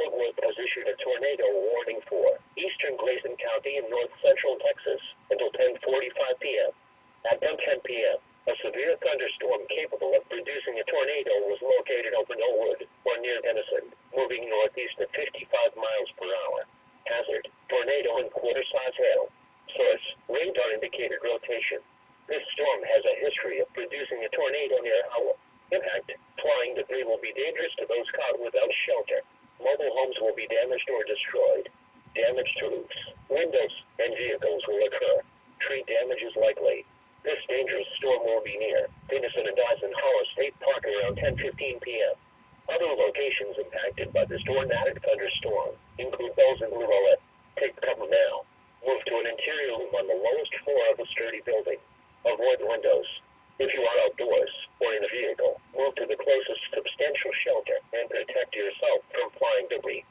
Fort Worth has issued a tornado warning for eastern Grayson County and north central Texas until 10:45 p.m. At 10:10 p.m., a severe thunderstorm capable of producing a tornado was located over Knollwood or near Denison, moving northeast at 55 miles per hour. Hazard: tornado and quarter-size hail. Source: radar indicated rotation. This storm has a history of producing a tornado near Howell. Impact: flying debris will be dangerous to those caught without shelter. Mobile homes will be damaged or destroyed. Damage to roofs, windows, and vehicles will occur. Tree damage is likely. This dangerous storm will be near Denison and Dawson Hollow State Park around 10:15 p.m. Other locations impacted by this tornadic thunderstorm include Bells and Blue Rolette. Take cover now. Move to an interior room on the lowest floor of a sturdy building. Avoid windows. If you are outdoors or in a vehicle, move to the closest substantial shelter and protect yourself from flying debris.